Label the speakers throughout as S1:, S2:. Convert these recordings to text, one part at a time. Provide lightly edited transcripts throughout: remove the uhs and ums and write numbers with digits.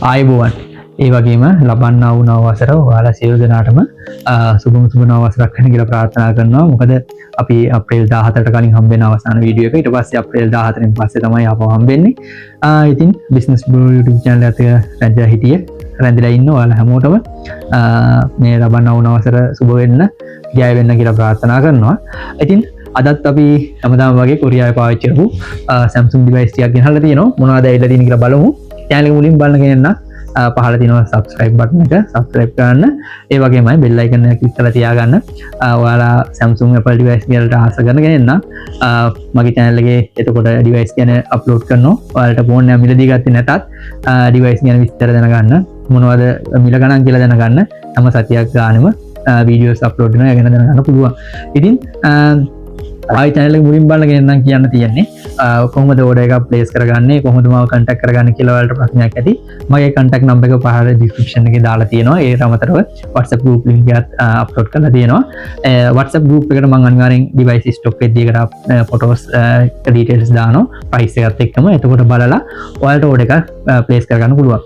S1: ආයුබෝවන්. ඒ වගේම ලබන්නා වූ නව වසර ඔයාලා සියලු දෙනාටම සුබම සුබ නව වසරක් වෙන කියලා ප්‍රාර්ථනා කරනවා. මොකද අපි අප්‍රේල් 17ට කලින් හම්බෙන අවසාන වීඩියෝ එක. ඊට පස්සේ අප්‍රේල් 14න් පස්සේ තමයි ආපහු හම්බෙන්නේ. ඉතින් බිස්නස් බ්‍රෝ YouTube channel එකත් රැඳලා හිටියේ. රැඳලා ඉන්න ඔයාලා හැමෝටම මේ ලබන්නා වූ නව වසර සුබ වෙන්න, ජය වෙන්න කියලා ප්‍රාර්ථනා කරනවා. ඉතින් අදත් අපි හැමදාම වගේ කොරියාවේ පාවිච්චි කරපු Samsung device ටිකක් ගෙනහලා තියෙනවා. මොනවද ඇවිල්ලා තියෙන්නේ කියලා බලමු. channel එක මුලින් බලන කෙනා පහළ තියෙනවා subscribe button එක subscribe කරන්න. ඒ වගේමයි bell icon එක click කරලා තියාගන්න. ඔයාලා Samsung Apple device වලට ආස කරන කෙනෙක් නම් මගේ channel එකේ එතකොට device ගැන upload කරනවා. ඔයාලට phone එක මිලදී ගත්තේ නැතත් device ගැන විස්තර දැනගන්න, මොනවද මිල ගණන් කියලා දැනගන්න හැම සතියක් ගානෙම videos upload වෙනවා. ඒ ගැන දැනගන්න පුළුවන්. ඉතින් ආයි channel එක මුලින් බලන කෙනෙක් නම් කියන්න තියෙන්නේ කොහොමද order එක place කරගන්නේ, කොහොමද මාව contact කරගන්නේ කියලා ඔයාලට ප්‍රශ්නයක් ඇති. මගේ contact number එක පහළ description එකේ දාලා තියෙනවා. ඒකට අමතරව WhatsApp group link එකත් upload කරලා තියෙනවා. WhatsApp group එකට මම අනිවාර්යෙන් device stock එකදී එකට photos details දානවා price එකත් එක්කම. එතකොට බලලා ඔයාලට order එක place කරගන්න පුළුවන්.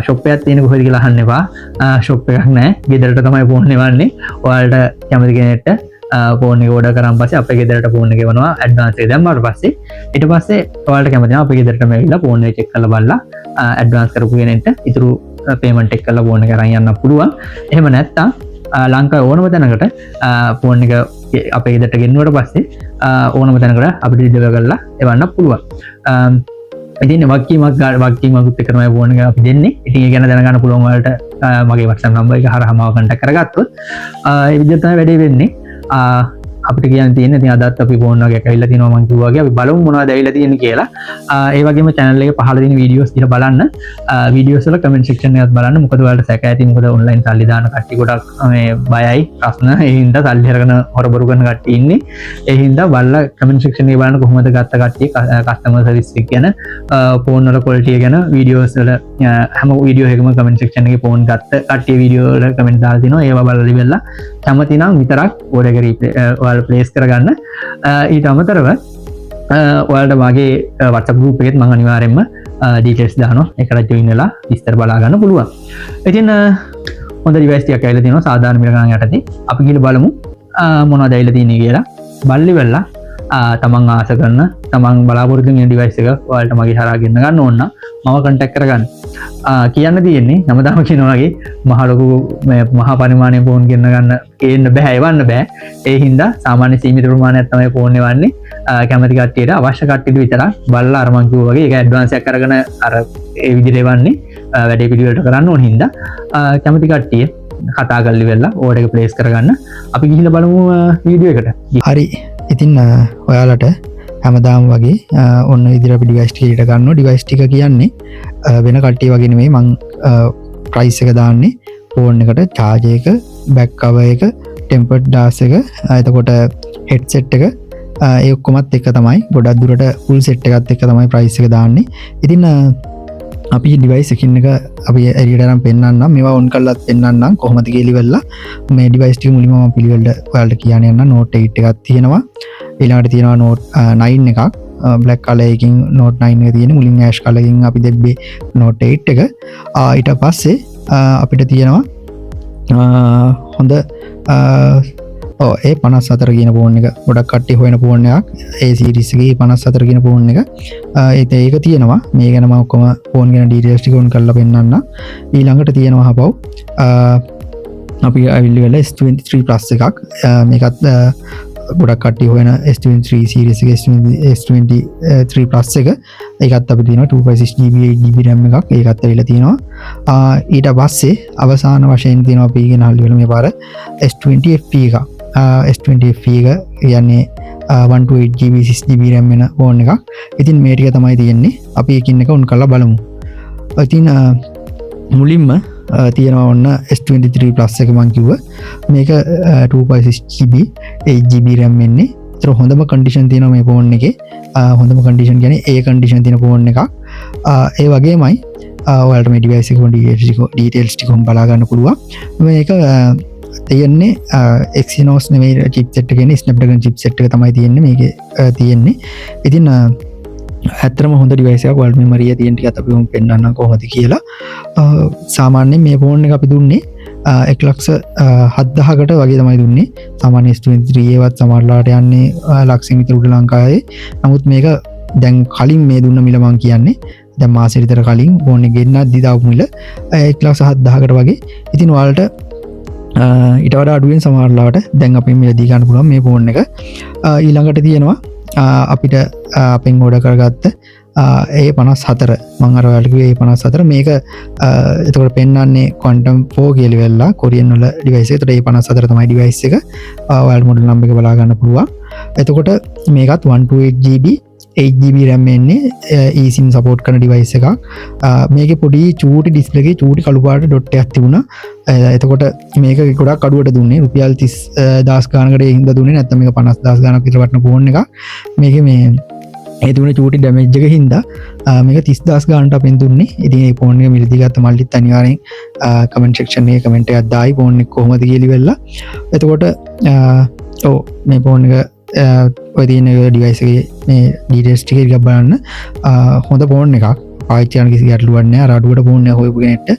S1: shop එකක් තියෙන කොහෙද කියලා අහන්න එපා. shop එකක් නැහැ. ගෙදරට තමයි phone එවන්නේ. ඔයාලට කැමති කෙනෙක්ට ෆෝන් එක ඕඩර් කරාන් පස්සේ අපේ ගෙදරට ෆෝන් එක එවනවා ඇඩ්වාන්ස් එක දැම්මාට පස්සේ. ඊට පස්සේ ඔයාලට කැමති නම් අපේ ගෙදරටම ඇවිල්ලා ෆෝන් එක චෙක් කරලා බලලා ඇඩ්වාන්ස් කරපු කෙනෙක්ට ඉතුරු පේමන්ට් එක කරලා ෆෝන් එක අරන් යන්න පුළුවන්. එහෙම නැත්නම් ලංකාවේ ඕනම තැනකට ෆෝන් එක අපේ ගෙදරට ගෙන්නුවට පස්සේ ඕනම තැනකට අපිට ඩෙලිවර් කරලා එවන්න පුළුවන්. ඉතින් වගකීමක් එක්ක තමයි ෆෝන් එක අපි දෙන්නේ. ඉතින් ඒ ගැන දැනගන්න පුළුවන් ඔයාලට මගේ WhatsApp number එක හරහා මාව contact කරගත්තොත් ඒ විදිහට තමයි වැඩේ වෙන්නේ. අපිට කියන්න තියෙන්නේ ඉතින් අදත් අපි ෆෝන් එකක් ඇවිල්ලා තිනවා මම කිව්වා වගේ අපි බලමු මොනවද ඇවිල්ලා තියෙන්නේ කියලා. ඒ වගේම channel එකේ පහළ තියෙන වීඩියෝස් දිහා බලන්න. වීඩියෝස් වල comment section එකත් බලන්න. මොකද ඔයාලට සැක ඇති. මොකද online සල්ලි දාන කට්ටිය ගොඩක් මේ බයයි ප්‍රශ්න. ඒ හින්දා සල්ලි අරගෙන හොරබරු කරන කට්ටිය ඉන්නේ. ඒ හින්දා බලලා comment section එකේ බලන්න කොහොමද ගත්ත කට්ටිය customer service එක ගැන, ෆෝන් වල quality එක ගැන වීඩියෝස් වල හැම වීඩියෝ එකකම comment section එකේ ෆෝන් ගත්ත කට්ටිය වීඩියෝ වල comment දාලා තිනවා. ඒවා බලලා ඉවරලා කැමති නම් විතරක් order එක ප්ලේස් කරගන්න. ඊට අමතරව ඔයාලට මගේ WhatsApp group එකෙත් මම අනිවාර්යෙන්ම details දානවා. ඒකට join වෙලා විස්තර බලා ගන්න පුළුවන්. ඉතින් හොඳ device ටිකක් ඇවිල්ලා තියෙනවා සාධාරණ මිල ගණන් යටතේ. අපි ගිහලා බලමු මොනවද ඇවිල්ලා තියෙන්නේ කියලා. බල්ලි වෙලා තමන් ආස කරන, තමන් බලාපොරොත්තු වෙන device එක ඔයාලට මගේ හරහා ගෙන්න ගන්න ඕන නම් මම contact කරගන්න. කියන්න තියෙන්නේ හැමදාම කියනවා වගේ මහ ලොකු මහා පරිමාණයේ ෆෝන් ගෙන්න ගන්න බෑ, එවන්න බෑ. ඒ හින්දා සාමාන්‍ය සීමිත ප්‍රමාණයක් තමයි ෆෝන් එවන්නේ. කැමති කට්ටියට අවශ්‍ය කට්ටියට විතරක් බලලා අර මං කිව්වා වගේ ඒක ඇඩ්වාන්ස් එකක් අරගෙන අර ඒ විදිහට එවන්නේ වැඩේ පිළිවෙලට කරන්න ඕන හින්දා කැමති කට්ටිය කතා කරලි වෙලා ඕඩර් එක ප්ලේස් කරගන්න. අපි ගිහිල්ලා බලමු වීඩියෝ එකට.
S2: හරි. ඉතින් ඔයාලට හැමදාම වගේ ඔන්න විදිහට අපි ඩිවයිස් ටික ඉට ගන්නවා. ඩිවයිස් ටික කියන්නේ වෙන කට්ටිය වගේ නෙමෙයි. මං ප්‍රයිස් එක දාන්නේ ෆෝන් එකට, charge එක, back cover එක, tempered glass එක, එතකොට headset එක, ඒ ඔක්කොමත් එක තමයි. ගොඩක් දුරට full set එකත් එක තමයි ප්‍රයිස් එක දාන්නේ. ඉතින් අපි ඩිවයිස් එකින් එක අපි එළියට අරන් පෙන්නන්නම්. මේවා ඔන් කරලාත් පෙන්නන්නම් කොහොමද කියලා ඉවරලා. මේ ඩිවයිස් ටික මුලින්ම මම පිළිවෙලට ඔයාලට කියන්න යන්න. Note 8 එකක් තියෙනවා. ඊළඟට තියෙනවා Note 9 එකක්. black color එකකින් Note 9 එක තියෙන. මුලින් ash color එකකින් අපි දෙබ්බේ Note 8 එක. ඊට පස්සේ අපිට තියෙනවා හොඳ A54 කියන ෆෝන් එක. ගොඩක් කට්ටිය හොයන ෆෝන් එකක්. ඒ සීරීස් එකේ 54 කියන ෆෝන් එක. ඒක තියෙනවා. මේ ගැන මම ඔක්කොම ෆෝන් ගැන ඩීටේල්ස් ටික ඔන් කරලා පෙන්නන්න. ඊළඟට තියෙනවා හපව් අපි අවිල්ලි S23 Plus එකක්. මේකත් ගොඩක් කට්ටිය හොයන S23 සීරීස් එක S23 Plus එක. ඒකත් අපිට තියෙනවා 256GB 8GB RAM එකක්. ඒකත් ඇවිල්ලා තියෙනවා. ඊට පස්සේ අවසාන වශයෙන් තියෙනවා අපි ඉගෙන හල්ලි වෙන මේ පාර S20 FE එකක්. S20 FE එක කියන්නේ 128GB 6GB RAM වෙන ෆෝන් එකක්. ඉතින් මේ ටික තමයි තියෙන්නේ. අපි එකින් එක උන් කරලා බලමු. ඉතින් මුලින්ම තියෙනවා ඔන්න S23 Plus එක මං කිව්වා. මේක 256GB 8GB RAM එන්නේ. ඒතර හොඳම කන්ඩිෂන් තියෙනවා මේ ෆෝන් එකේ. හොඳම කන්ඩිෂන් කියන්නේ A කන්ඩිෂන් තියෙන ෆෝන් එකක්. ඒ වගේමයි ඔයාලට මේ ඩිවයිස් එකේ ඩීටේල්ස් ටික බලා ගන්න පුළුවන්. මේක තියෙන්නේ Exynos නෙමෙයි chipset එක කියන්නේ Snapdragon chipset එක තමයි තියෙන්නේ මේකේ තියෙන්නේ. ඉතින් ඇතරම හොඳ ඩිවයිසයක් වල් මෙමරිය තියෙන්ටි අපිම පෙන්න්න කොහොද කියලා සාමාන්‍යෙන් මේ ෆෝන් එක අපි දුන්නේ 1,70,000කට වගේ තමයි දුන්නේ සාමාන්‍ය S23වත් සමරලාට යන්නේ ලක්ෂ විතර උඩ ලංකාවේ නමුත් මේක දැන් කලින් මේ දුන්න මිලමං කියන්නේ දැන් මාසෙ විතර කලින් ෆෝන් එක ගෙන්නත් දිදාපු මිල 1,70,000කට වගේ ඉතින් ඔයාලට ඊට වඩා අඩුවෙන් සමහරලාට දැන් අපි මේ දී ගන්න පුළුවන් මේ ෆෝන් එක ඊළඟට තියෙනවා අපිට අපෙන් ඕඩර් කරගත්ත A54 මම අර ඔයාලට කිව්වේ A54 මේක එතකොට පෙන්වන්නේ Quantum 4 කියලා වෙලා කොරියන් වල ඩිවයිස් එක. ඒතකොට A54 තමයි ඩිවයිස් එක. ඔයාලට මොඩල් නම්බර් එක බලා ගන්න පුළුවන්. එතකොට මේකත් 128GB 8GB RAM එන්නේ eSIM support කරන ඩිවයිස් එකක්. මේකේ පොඩි චූටි ඩිස්ප්ලේ එකේ චූටි කළු පාට ඩොට් එකක් තිබුණා. එතකොට මේක ගොඩක් අඩුවට දුන්නේ රුපියල් 30,000 ගානකට හින්දා දුන්නේ නැත්නම් මේක 50,000 ගානක් විතර වටන ෆෝන් එකක්. මේකේ මේ ඒ දුන්නේ චූටි ඩැමේජ් එක හින්දා මේක 30,000 ගානට අපෙන් දුන්නේ. ඉතින් මේ ෆෝන් එක මිලදී ගත්ත මල්ලිත් අනිවාර්යෙන් කමෙන්ට් සෙක්ෂන් එකේ කමෙන්ට් එකක් දායි ෆෝන් එක කොහොමද කියලා වෙලා. එතකොට මේ ෆෝන් එක ඔය තියෙන ඩිවයිස් එකේ මේ ඩීටේල්ස් ටික ටිකක් බලන්න හොඳ ෆෝන් එකක් පාවිච්චි කරන කිසි ගැටලුවක් නැහැ. අර අඩුවට ෆෝන් එක හොයපු කෙනෙක්ට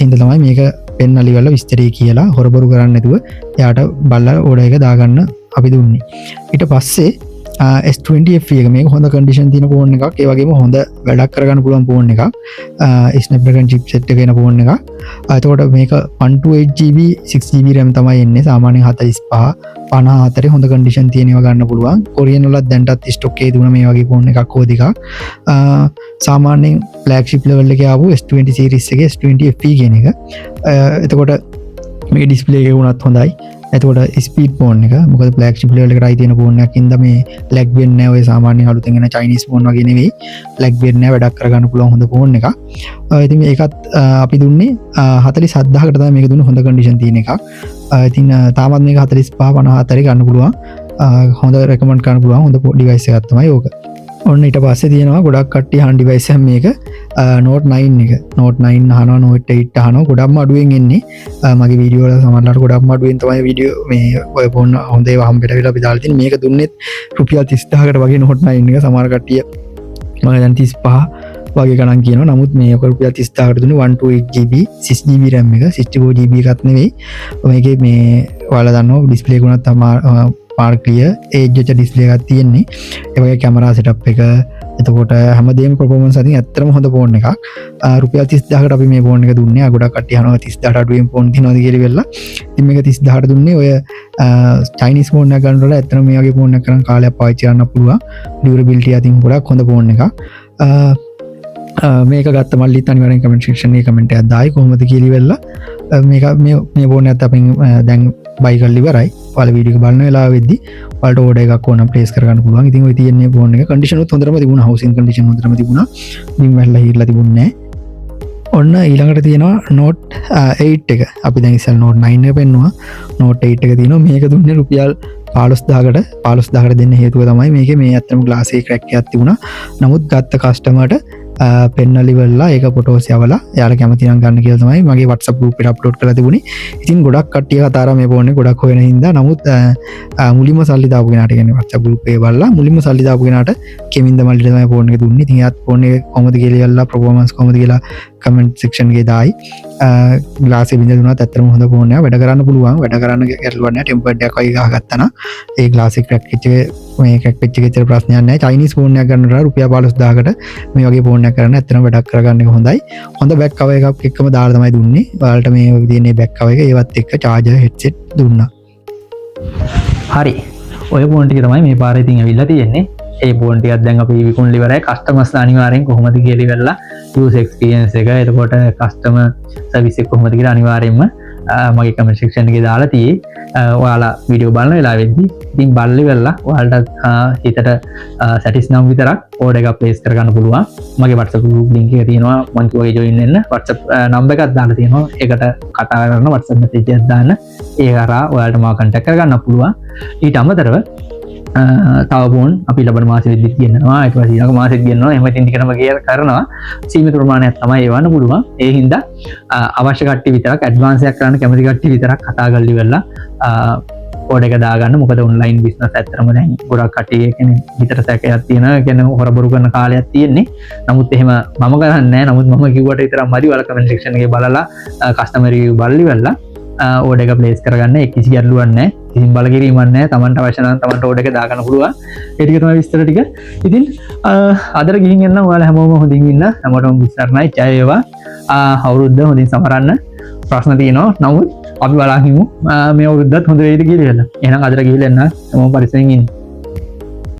S2: හින්දා තමයි මේක පෙන්නලි වල විස්තරය කියලා හොරබරු කරන්නේ නැතුව එයාට බලලා ඕඩර් එක දාගන්න අපි දුන්නේ. ඊට පස්සේ S20 FE එක මේක හොඳ කන්ඩිෂන් තියෙන ෆෝන් එකක්. ඒ වගේම හොඳ වැඩක් කරගන්න පුළුවන් ෆෝන් එකක්. Snapdragon chipset එක එන ෆෝන් එකක්. එතකොට මේක 128GB 6GB RAM තමයි එන්නේ. සාමාන්‍යයෙන් 45 54 හොඳ කන්ඩිෂන් තියෙන ඒවා ගන්න පුළුවන්. කොරියන් වලත් දැන්ටත් ස්ටොක් එකේ දුන මේ වගේ ෆෝන් එකක් හොද එකක්. සාමාන්‍යයෙන් ෆ්ලැග්ෂිප් ලෙවල් එකේ ආපු S20 series එකේ S20 FE කියන එක. එතකොට මේක ඩිස්ප්ලේ එක වුණත් හොඳයි. එතකොට ස්පීඩ් ෆෝන් එක මොකද ෆ්ලැග්ෂිප් ලෙවල් එකට අයි තියෙන ෆෝන් එකක් ඉඳ මේ ලැග් වෙන්නේ නැහැ. ඔය සාමාන්‍ය අලුතෙන් එන චයිනීස් ෆෝන් වගේ නෙවෙයි. ලැග් වෙන්නේ නැහැ. වැඩක් කරගන්න පුළුවන් හොඳ ෆෝන් එකක්. ඉතින් මේකත් අපි දුන්නේ 47,000කට තමයි මේක දුන්නේ හොඳ කන්ඩිෂන් තියෙන එකක්. ඉතින් තාමත් මේක 45 54 ගන්න පුළුවන්. හොඳ රෙකමන්ඩ් කරන්න පුළුවන් හොඳ ඩිවයිස් එකක් තමයි ඕක. ඔන්න ඊට පස්සේ තියෙනවා ගොඩක් කට්ටිය අහන ඩිවයිස් එක මේක Note 9 එක. Note 9 අහනවා Note 8 අහනවා ගොඩක්ම අඩුවෙන් එන්නේ. මගේ වීඩියෝ වල සමහරවිට ගොඩක්ම අඩුවෙන් තමයි වීඩියෝ මේ ඔය ෆෝන් හොඳ ඒවා හම්බෙලා විලා අපි දාලා තියෙන. මේක දුන්නෙත් රුපියල් 30,000කට වගේ Note 9 එක. සමහර කට්ටිය මම දැන් 35 වගේ ගණන් කියනවා. නමුත් මේ ඔක රුපියල් 30,000කට දුන්නේ 128GB 6GB RAM එක 64GB එකක් නෙවෙයි. මේකේ මේ ඔයාලා දන්නවා ඩිස්ප්ලේ එක උනත් පාර ක්ලියර් ඒජ් එක ඩිස්ප්ලේ එකක් තියෙන්නේ. ඒ වගේ කැමරා සෙටප් එක එතකොට හැමදේම පර්ෆෝමන්ස් අතින් ඇත්තටම හොඳ ෆෝන් එකක්. රුපියල් 30,000කට අපි මේ ෆෝන් එක දුන්නේ. ගොඩක් කට්ටිය අහනවා 30,000ට අඩුවෙන් ෆෝන් තියනවාද කියලා වෙලා. ඉතින් මේක 30,000ට දුන්නේ ඔය චයිනීස් ෆෝන් එකක් ගන්නකොට ඇත්තටම මේ වගේ ෆෝන් එකක් කරන් කාලයක් පාවිච්චි කරන්න පුළුවන්. ඩියුරබිලිටි අතින් ගොඩක් හොඳ ෆෝන් එකක්. මේක ගත්ත මල්ලිත් අනිවාර්යෙන් කමෙන්ට් සෙක්ෂන් එකේ කමෙන්ට් එකක් දායි කොහොමද කියලා වෙලා. මේක මේ ෆෝන් එකත් අපෙන් දැන් බයි කරලා ඉවරයි. ඔයාලා වීඩියෝ එක බලන වෙලාවෙදී ඔයාලට ඕඩර් එකක් ඕන ප්ලේස් කරගන්න පුළුවන්. ඉතින් ඔය තියෙන්නේ ෆෝන් එක කන්ඩිෂන් උත් හොඳටම තිබුණා. හවුසින් කන්ඩිෂන් හොඳටම තිබුණා. ඉතින් වැල්ලා හිරලා තිබුණේ නැහැ. ඔන්න ඊළඟට තියෙනවා Note 8 එක. අපි දැන් ඉස්සෙල් Note 9 එක පෙන්නුවා. Note 8 එක තියෙනවා. මේක දුන්නේ රුපියල් 15,000කට දෙන්න හේතුව තමයි මේකේ මේ ඇත්තම ග්ලාස් එකේ ක්‍රැක් එකක් තිබුණා. නමුත් ගත්ත කස්ටමර්ට පෙන්නලි වෙලා ඒක ෆොටෝස් යවලා එයාලා කැමති නම් ගන්න කියලා තමයි මගේ WhatsApp group එකට අප්ලෝඩ් කරලා තිබුණේ. ඉතින් ගොඩක් කට්ටිය කතා කරා මේ ෆෝන් එක ගොඩක් හොයන හින්දා. නමුත් මුලින්ම සල්ලි දාපු කෙනාට කියන්නේ WhatsApp group එකේ බලලා මුලින්ම සල්ලි දාපු කෙනාට කෙමින්ද මල්ලිට තමයි ෆෝන් එක දුන්නේ. ඉතින් එයාත් ෆෝන් එක කොහොමද කියලා යල්ලා performance කොහොමද කියලා කමෙන්ට් සෙක්ෂන් එකේ දායි. ග්ලාස් එක බින්ද දුනාත් ඇත්තටම හොඳ ෆෝන් එකක්. වැඩ කරන්න පුළුවන්. වැඩ කරන්න ගැටලුවක් නැහැ. ටෙම්පර්ඩ් එකක් වගේ ගහගත්තා නම් ඒ ග්ලාස් එක ක්‍රැක් වෙච්ච මේ ක්‍රැක් වෙච්ච එකේ විතර ප්‍රශ්නයක් නැහැ. චයිනීස් ෆෝන් එකක් ගන්නකොට රුපියල් 15,000කට මේ වගේ ෆෝන් එකක් කරන්න ඇත්තටම වැඩක් කරගන්න එක හොඳයි. හොඳ බෑක් කවර් එකක් එක්කම දාලා තමයි දුන්නේ. ඔයාලට මේ තියෙන බෑක් කවර් එක ඒවත් එක්ක charger headset දුන්නා.
S1: හරි. ඔය ෆෝන් ටික තමයි මේ පාරේ ඉතින් ඇවිල්ලා තියෙන්නේ. ඒ ෆෝන් ටිකක් දැන් අපි විකුණලා ඉවරයි. කස්ටමර්ස් අනිවාර්යෙන් කොහොමද කියලා ඉවරලා user experience එක එතකොට customer service එක කොහොමද කියලා අනිවාර්යෙන්ම මගේ කමෙන්ට් සෙක්ෂන් එකේ දාලා තියෙයි. ඔයාලා වීඩියෝ බලන වෙලාවෙදී ඉතින් බලලි වෙලා ඔයාලට හිතට සැටිස් නම් විතරක් ඕඩර් එකක් ප්ලේස් කරගන්න පුළුවන්. මගේ WhatsApp group link එක තියෙනවා. මම කිව්වා join වෙන්න. WhatsApp number එකක් දාලා තියෙනවා. ඒකට කතා කරන WhatsApp message එකක් දාන්න. ඒ කරා ඔයාලට මාව contact කරගන්න පුළුවන්. ඊට අමතරව තව ෆෝන් අපි ලබන මාසෙදි කියනවා. ඊට පස්සේ ඊළඟ මාසෙදි කියනවා. එහෙම ඉතින් ටිකටම කරනවා. සීමිත ප්‍රමාණයක් තමයි එවන්න පුළුවන්. ඒ හින්දා අවශ්‍ය කට්ටිය විතරක් ඇඩ්වාන්ස් එකක් කරන්න කැමති කට්ටිය විතරක් කතා කරලා ඉවරලා කෝඩ් එක දාගන්න. මොකද ඔන්ලයින් බිස්නස් ඇත්තටම දැන් ගොඩක් කට්ටිය කියන්නේ හිතට සැකයක් තියෙනවා. කියන්නේ හොරබරු කරන කාලයක් තියෙන්නේ. නමුත් එහෙම මම කරන්නේ නැහැ. නමුත් මම කිව්වට විතරක් මදි. ඔයාලා කමෙන්ට් සෙක්ෂන් එකේ බලලා කස්ටමර් රිවිව් බලලි වෙලා ඕඩර් එක ප්ලේස් කරගන්න. ඒක කිසි ගැටලුවක් නැහැ. කිසිම බලකිරීමක් නැහැ. Tamanට අවශ්‍ය නම් Tamanට ඕඩර් එක දාගන්න පුළුවන්. ඒ ටික තමයි විස්තර ටික. ඉතින් අදට ගිහින් එන්න ඔයාලා හැමෝම හොඳින් ඉන්න. හැමෝටම විශ්සරණයි. ජය වේවා. අවුරුද්ද හොඳින් සමරන්න. ප්‍රශ්න තියෙනවා. නමුත් අපි බලන් හිමු මේ අවුරුද්දත් හොඳ වෙයිද කියලා. එහෙනම් අදට ගිහින් එන්න. හැමෝම පරිස්සමෙන් ඉන්න.